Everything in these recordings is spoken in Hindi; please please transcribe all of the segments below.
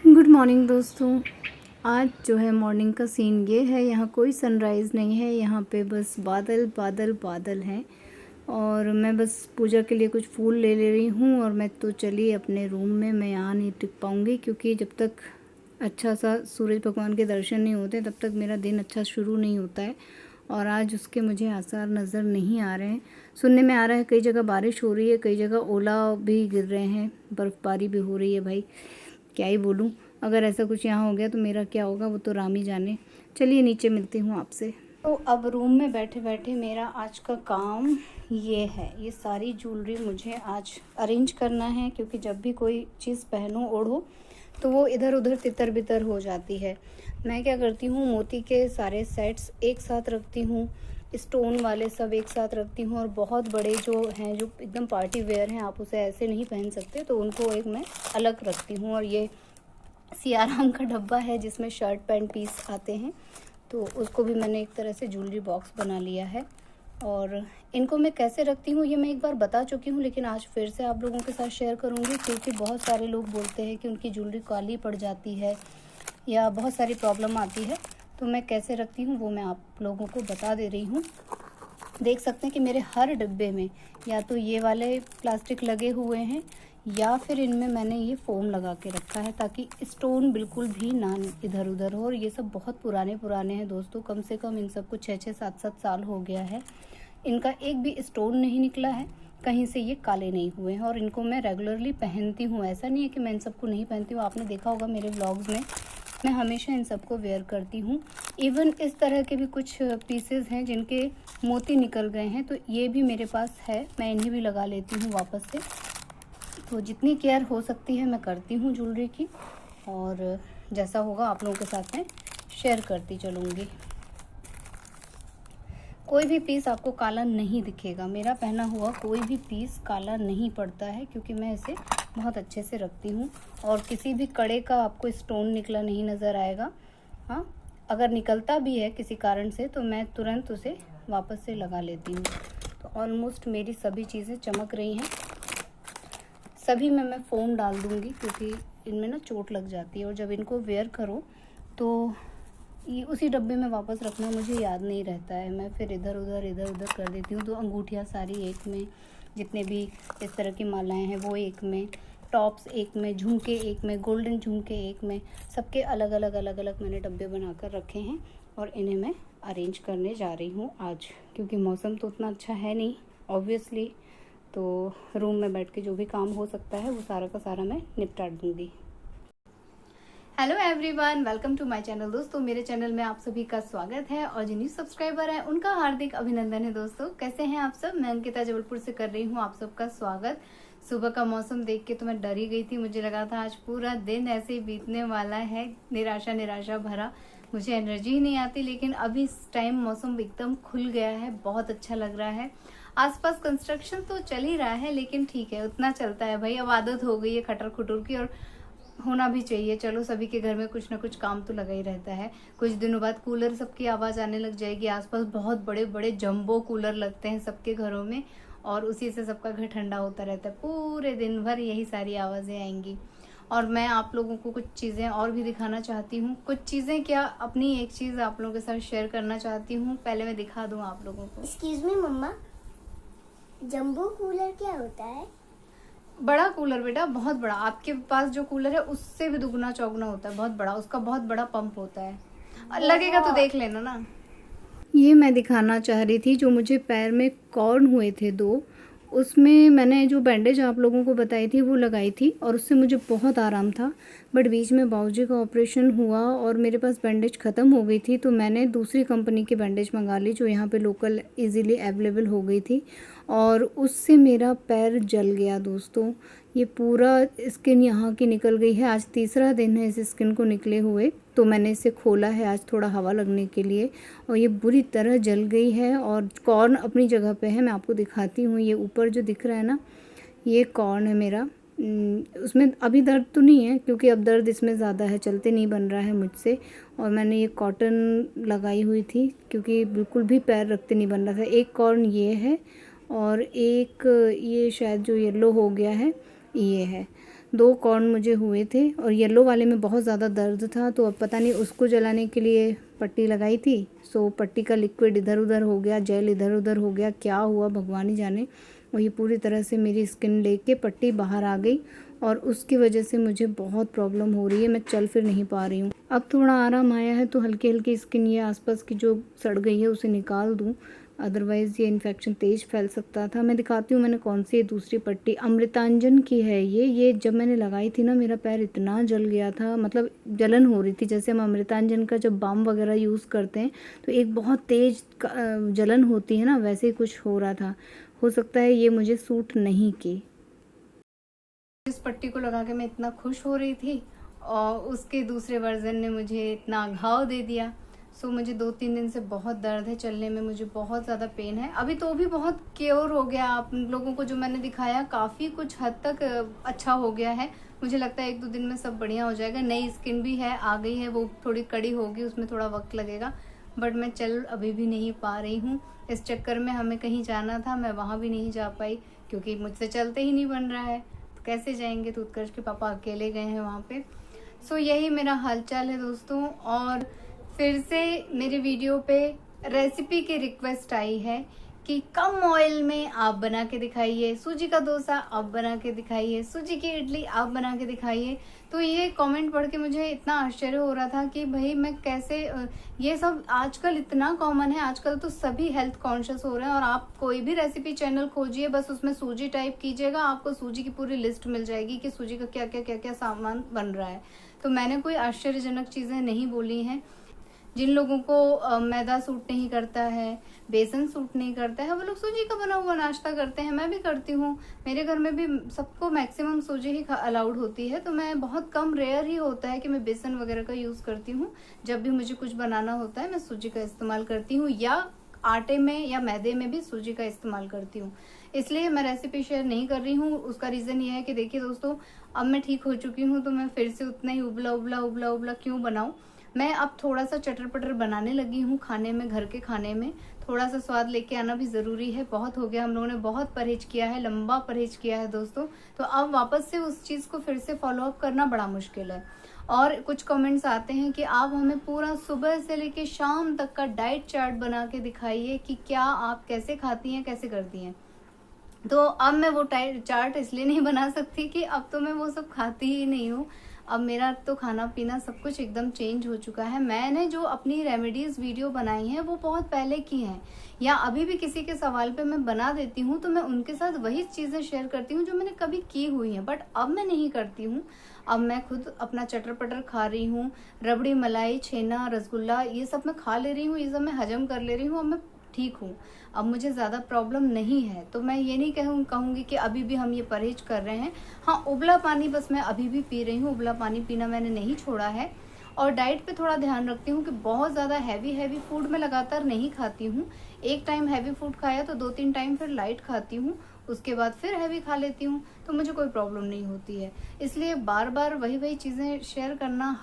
गुड मॉर्निंग दोस्तों। आज जो है मॉर्निंग का सीन ये है, यहाँ कोई सनराइज़ नहीं है, यहाँ पे बस बादल बादल बादल हैं। और मैं बस पूजा के लिए कुछ फूल ले रही हूँ और मैं तो चली अपने रूम में। मैं यहाँ नहीं टिक पाऊँगी क्योंकि जब तक अच्छा सा सूरज भगवान के दर्शन नहीं होते तब तक मेरा दिन अच्छा शुरू नहीं होता है। और आज उसके मुझे आसार नज़र नहीं आ रहे हैं। सुनने में आ रहा है कई जगह बारिश हो रही है, कई जगह ओला भी गिर रहे हैं, बर्फ़बारी भी हो रही है। भाई क्या ही बोलूँ, अगर ऐसा कुछ यहाँ हो गया तो मेरा क्या होगा वो तो राम ही जाने। चलिए नीचे मिलती हूँ आपसे। तो अब रूम में बैठे बैठे मेरा आज का काम ये है, ये सारी ज्वेलरी मुझे आज अरेंज करना है क्योंकि जब भी कोई चीज़ पहनो ओढ़ो तो वो इधर उधर तितर बितर हो जाती है। मैं क्या करती हूँ, मोती के सारे सेट्स एक साथ रखती हूँ, स्टोन वाले सब एक साथ रखती हूँ, और बहुत बड़े जो हैं जो एकदम पार्टी वेयर हैं, आप उसे ऐसे नहीं पहन सकते, तो उनको एक मैं अलग रखती हूँ। और ये सियाराम का डब्बा है जिसमें शर्ट पैंट पीस आते हैं, तो उसको भी मैंने एक तरह से ज्वेलरी बॉक्स बना लिया है। और इनको मैं कैसे रखती हूँ ये मैं एक बार बता चुकी हूँ, लेकिन आज फिर से आप लोगों के साथ शेयर करूँगी क्योंकि बहुत सारे लोग बोलते हैं कि उनकी ज्वेलरी काली पड़ जाती है या बहुत सारी प्रॉब्लम आती है। तो मैं कैसे रखती हूँ वो मैं आप लोगों को बता दे रही हूँ। देख सकते हैं कि मेरे हर डिब्बे में या तो ये वाले प्लास्टिक लगे हुए हैं या फिर इनमें मैंने ये फोम लगा के रखा है ताकि स्टोन बिल्कुल भी ना इधर उधर हो। और ये सब बहुत पुराने पुराने हैं दोस्तों, कम से कम इन सबको 6-6 7-7 साल हो गया है। इनका एक भी स्टोन नहीं निकला है, कहीं से ये काले नहीं हुए हैं और इनको मैं रेगुलरली पहनती हूँ। ऐसा नहीं है कि मैं इन सबको नहीं पहनती हूँ, आपने देखा होगा मेरे व्लॉग्स में मैं हमेशा इन सबको वेयर करती हूँ। इवन इस तरह के भी कुछ पीसेस हैं जिनके मोती निकल गए हैं, तो ये भी मेरे पास है, मैं इन्हें भी लगा लेती हूँ वापस से। तो जितनी केयर हो सकती है मैं करती हूँ ज्वेलरी की, और जैसा होगा आप लोगों के साथ में शेयर करती चलूँगी। कोई भी पीस आपको काला नहीं दिखेगा, मेरा पहना हुआ कोई भी पीस काला नहीं पड़ता है क्योंकि मैं इसे बहुत अच्छे से रखती हूँ। और किसी भी कड़े का आपको स्टोन निकला नहीं नज़र आएगा। हाँ, अगर निकलता भी है किसी कारण से तो मैं तुरंत उसे वापस से लगा लेती हूँ। तो ऑलमोस्ट मेरी सभी चीज़ें चमक रही हैं, सभी में मैं फोम डाल दूँगी क्योंकि इनमें ना चोट लग जाती है और जब इनको वेयर करो तो ये उसी डब्बे में वापस रखना मुझे याद नहीं रहता है, मैं फिर इधर उधर कर देती हूँ। तो अंगूठियाँ सारी एक में, जितने भी इस तरह की मालाएं हैं वो एक में, टॉप्स एक में, झुमके एक में, गोल्डन झुमके एक में, सबके अलग अलग मैंने डब्बे बनाकर रखे हैं और इन्हें मैं अरेंज करने जा रही हूँ आज। क्योंकि मौसम तो उतना अच्छा है नहीं ऑब्वियसली, तो रूम में बैठ के जो भी काम हो सकता है वो सारा का सारा मैं निपटा दूँगी। Hello everyone, welcome to my channel. दोस्तों मेरे चैनल में आप सभी का स्वागत है और जो न्यू सब्सक्राइबर है उनका हार्दिक अभिनंदन है। दोस्तों कैसे हैं आप सब? मैं अंकिता जबलपुर से कर रही हूँ आप सबका स्वागत। सुबह का मौसम देख के तो मैं डर ही गई थी, मुझे लगा था आज पूरा दिन ऐसे ही बीतने वाला है, निराशा निराशा भरा, मुझे एनर्जी ही नहीं आती। लेकिन अभी इस टाइम मौसम एकदम खुल गया है, बहुत अच्छा लग रहा है। आसपास कंस्ट्रक्शन तो चल ही रहा है लेकिन ठीक है, उतना चलता है भाई, अब आदत हो गई है खटर खुटर की, और होना भी चाहिए। चलो सभी के घर में कुछ ना कुछ काम तो लगा ही रहता है। कुछ दिनों बाद कूलर सबकी आवाज़ आने लग जाएगी, आसपास बहुत बड़े बड़े जंबो कूलर लगते हैं सबके घरों में और उसी से सबका घर ठंडा होता रहता है, पूरे दिन भर यही सारी आवाज़ें आएंगी। और मैं आप लोगों को कुछ चीज़ें और भी दिखाना चाहती हूँ, कुछ चीज़ें क्या, अपनी एक चीज़ आप लोगों के साथ शेयर करना चाहती हूँ। पहले मैं दिखा दूँ आप लोगों को। एक्सक्यूज मी मम्मा, जंबो कूलर क्या होता है? बड़ा कूलर बेटा, बहुत बड़ा। आपके पास जो कूलर है उससे भी दुगना चौगुना होता है, बहुत बड़ा, उसका बहुत बड़ा पंप होता है। लगेगा तो देख लेना ना। ये मैं दिखाना चाह रही थी, जो मुझे पैर में कॉर्न हुए थे 2, उसमें मैंने जो बैंडेज आप लोगों को बताई थी वो लगाई थी और उससे मुझे बहुत आराम था। बट बीच में बाबूजी का ऑपरेशन हुआ और मेरे पास बैंडेज ख़त्म हो गई थी, तो मैंने दूसरी कंपनी की बैंडेज मंगा ली जो यहाँ पे लोकल इजीली अवेलेबल हो गई थी, और उससे मेरा पैर जल गया दोस्तों। ये पूरा स्किन यहाँ की निकल गई है। आज तीसरा दिन है इस स्किन को निकले हुए, तो मैंने इसे खोला है आज थोड़ा हवा लगने के लिए, और ये बुरी तरह जल गई है। और कॉर्न अपनी जगह पे है, मैं आपको दिखाती हूँ। ये ऊपर जो दिख रहा है ना, ये कॉर्न है मेरा। उसमें अभी दर्द तो नहीं है क्योंकि अब दर्द इसमें ज़्यादा है, चलते नहीं बन रहा है मुझसे। और मैंने ये कॉटन लगाई हुई थी क्योंकि बिल्कुल भी पैर रखते नहीं बन रहा था। एक कॉर्न ये है और एक ये शायद जो येलो हो गया है ये है। 2 कॉर्न मुझे हुए थे और येलो वाले में बहुत ज़्यादा दर्द था, तो अब पता नहीं उसको जलाने के लिए पट्टी लगाई थी, सो पट्टी का लिक्विड इधर उधर हो गया, जेल इधर उधर हो गया, क्या हुआ भगवान ही जाने। और ये पूरी तरह से मेरी स्किन लेके पट्टी बाहर आ गई और उसकी वजह से मुझे बहुत प्रॉब्लम हो रही है, मैं चल फिर नहीं पा रही हूँ। अब थोड़ा आराम आया है तो हल्की हल्की स्किन ये आसपास की जो सड़ गई है उसे निकाल दूँ, अदरवाइज़ ये इन्फेक्शन तेज़ फैल सकता था। मैं दिखाती हूँ मैंने कौन सी दूसरी पट्टी, अमृतांजन की है ये जब मैंने लगाई थी ना मेरा पैर इतना जल गया था, मतलब जलन हो रही थी। जैसे हम अमृतांजन का जब बाम वगैरह यूज़ करते हैं तो एक बहुत तेज़ जलन होती है ना, वैसे ही कुछ हो रहा था। हो सकता है ये मुझे सूट नहीं की। इस पट्टी को लगा के मैं इतना खुश हो रही थी और उसके दूसरे वर्जन ने मुझे इतना घाव दे दिया। सो मुझे 2-3 दिन से बहुत दर्द है, चलने में मुझे बहुत ज़्यादा पेन है। अभी तो भी बहुत क्योर हो गया, आप लोगों को जो मैंने दिखाया काफ़ी कुछ हद तक अच्छा हो गया है। मुझे लगता है 1-2 दिन में सब बढ़िया हो जाएगा। नई स्किन भी है, आ गई है, वो थोड़ी कड़ी होगी, उसमें थोड़ा वक्त लगेगा, बट मैं चल अभी भी नहीं पा रही हूँ। इस चक्कर में हमें कहीं जाना था, मैं वहाँ भी नहीं जा पाई क्योंकि मुझसे चलते ही नहीं बन रहा है, तो कैसे जाएंगे। तो उत्कर्ष के पापा अकेले गए हैं वहाँ पे। सो यही मेरा हालचाल है दोस्तों। और फिर से मेरे वीडियो पे रेसिपी की रिक्वेस्ट आई है कि कम ऑयल में आप बना के दिखाइए, सूजी का डोसा आप बना के दिखाइए, सूजी की इडली आप बना के दिखाइए। तो ये कमेंट पढ़ के मुझे इतना आश्चर्य हो रहा था कि भाई मैं कैसे, ये सब आजकल इतना कॉमन है, आजकल तो सभी हेल्थ कॉन्शियस हो रहे हैं। और आप कोई भी रेसिपी चैनल खोजिए, बस उसमें सूजी टाइप कीजिएगा, आपको सूजी की पूरी लिस्ट मिल जाएगी कि सूजी का क्या क्या क्या क्या सामान बन रहा है। तो मैंने कोई आश्चर्यजनक चीज़ें नहीं बोली हैं। जिन लोगों को मैदा सूट नहीं करता है, बेसन सूट नहीं करता है, वो लोग सूजी का बना हुआ नाश्ता करते हैं। मैं भी करती हूँ, मेरे घर में भी सबको मैक्सिमम सूजी ही अलाउड होती है। तो मैं बहुत कम, रेयर ही होता है कि मैं बेसन वगैरह का यूज़ करती हूँ। जब भी मुझे कुछ बनाना होता है मैं सूजी का इस्तेमाल करती हूँ, या आटे में या मैदे में भी सूजी का इस्तेमाल करती हूँ। इसलिए मैं रेसिपी शेयर नहीं कर रही हूँ। उसका रीज़न ये है कि देखिए दोस्तों, अब मैं ठीक हो चुकी हूँ तो मैं फिर से उतना ही उबला उबला उबला उबला क्यों बनाऊँ। मैं अब थोड़ा सा चटर पटर बनाने लगी हूँ खाने में, घर के खाने में थोड़ा सा स्वाद लेके आना भी ज़रूरी है। बहुत हो गया, हम लोगों ने बहुत परहेज किया है, लंबा परहेज किया है दोस्तों। तो अब वापस से उस चीज़ को फिर से फॉलो अप करना बड़ा मुश्किल है। और कुछ कमेंट्स आते हैं कि आप हमें पूरा सुबह से लेके शाम तक का डाइट चार्ट बना के दिखाइए कि क्या आप कैसे खाती हैं, कैसे करती हैं। तो अब मैं वो चार्ट इसलिए नहीं बना सकती कि अब तो मैं वो सब खाती ही नहीं हूँ। अब मेरा तो खाना पीना सब कुछ एकदम चेंज हो चुका है। मैंने जो अपनी रेमेडीज वीडियो बनाई हैं वो बहुत पहले की हैं, या अभी भी किसी के सवाल पे मैं बना देती हूँ तो मैं उनके साथ वही चीज़ें शेयर करती हूँ जो मैंने कभी की हुई हैं। बट अब मैं नहीं करती हूँ। अब मैं खुद अपना चटर पटर खा रही हूँ, रबड़ी, मलाई, छेना, रसगुल्ला, ये सब मैं खा ले रही हूँ, ये सब मैं हजम कर ले रही हूँ। अब मैं ठीक हूँ, अब मुझे ज़्यादा प्रॉब्लम नहीं है। तो मैं ये नहीं कहूँगी कि अभी भी हम ये परहेज कर रहे हैं। हाँ, उबला पानी बस मैं अभी भी पी रही हूँ, उबला पानी पीना मैंने नहीं छोड़ा है। और डाइट पे थोड़ा ध्यान रखती हूँ कि बहुत ज़्यादा हैवी फूड मैं लगातार नहीं खाती हूँ। एक टाइम हैवी फूड खाया तो 2-3 टाइम फिर लाइट खाती हूँ, उसके बाद फिर हैवी खा लेती हूँ, तो मुझे कोई प्रॉब्लम नहीं होती है। इसलिए बार बार वही चीज़ें शेयर करना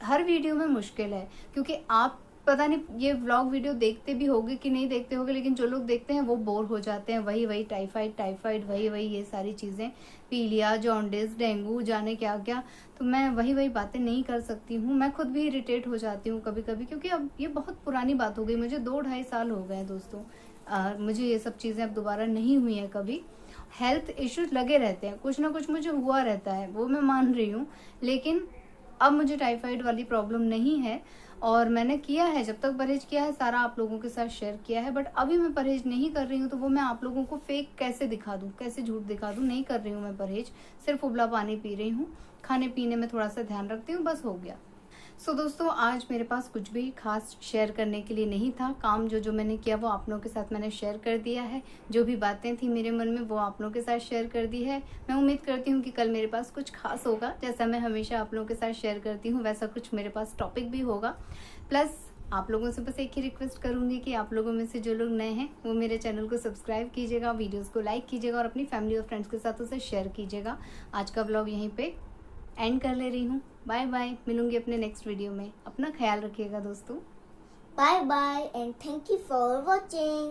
हर वीडियो में मुश्किल है, क्योंकि आप पता नहीं ये व्लॉग वीडियो देखते भी होगे कि नहीं देखते होगे, लेकिन जो लोग देखते हैं वो बोर हो जाते हैं। वही टाइफाइड वही ये सारी चीज़ें, पीलिया, जॉन्डिस, डेंगू, जाने क्या क्या। तो मैं वही बातें नहीं कर सकती हूँ। मैं खुद भी इरिटेट हो जाती हूँ कभी कभी, क्योंकि अब ये बहुत पुरानी बात हो गई। मुझे 2-2.5 साल हो गए दोस्तों, मुझे ये सब चीज़ें अब दोबारा नहीं हुई हैं कभी। हेल्थ इश्यूज लगे रहते हैं, कुछ ना कुछ मुझे हुआ रहता है, वो मैं मान रही हूँ, लेकिन अब मुझे टाइफाइड वाली प्रॉब्लम नहीं है। और मैंने किया है, जब तक परहेज किया है सारा आप लोगों के साथ शेयर किया है। बट अभी मैं परहेज नहीं कर रही हूँ, तो वो मैं आप लोगों को फेक कैसे दिखा दूँ, कैसे झूठ दिखा दूँ। नहीं कर रही हूँ मैं परहेज, सिर्फ उबला पानी पी रही हूँ, खाने पीने में थोड़ा सा ध्यान रखती हूँ, बस हो गया। सो दोस्तों, आज मेरे पास कुछ भी खास शेयर करने के लिए नहीं था। काम जो मैंने किया वो आप लोगों के साथ मैंने शेयर कर दिया है। जो भी बातें थी मेरे मन में वो आप लोगों के साथ शेयर कर दी है। मैं उम्मीद करती हूँ कि कल मेरे पास कुछ खास होगा, जैसा मैं हमेशा आप लोगों के साथ शेयर करती हूँ वैसा कुछ मेरे पास टॉपिक भी होगा। प्लस आप लोगों से बस एक ही रिक्वेस्ट करूंगी कि आप लोगों में से जो लोग नए हैं वो मेरे चैनल को सब्सक्राइब कीजिएगा, वीडियोस को लाइक कीजिएगा और अपनी फैमिली और फ्रेंड्स के साथ उसे शेयर कीजिएगा। आज का व्लॉग यहीं पे एंड कर ले रही हूँ। बाय बाय, मिलूंगी अपने नेक्स्ट वीडियो में। अपना ख्याल रखिएगा दोस्तों। Bye bye and thank you for watching.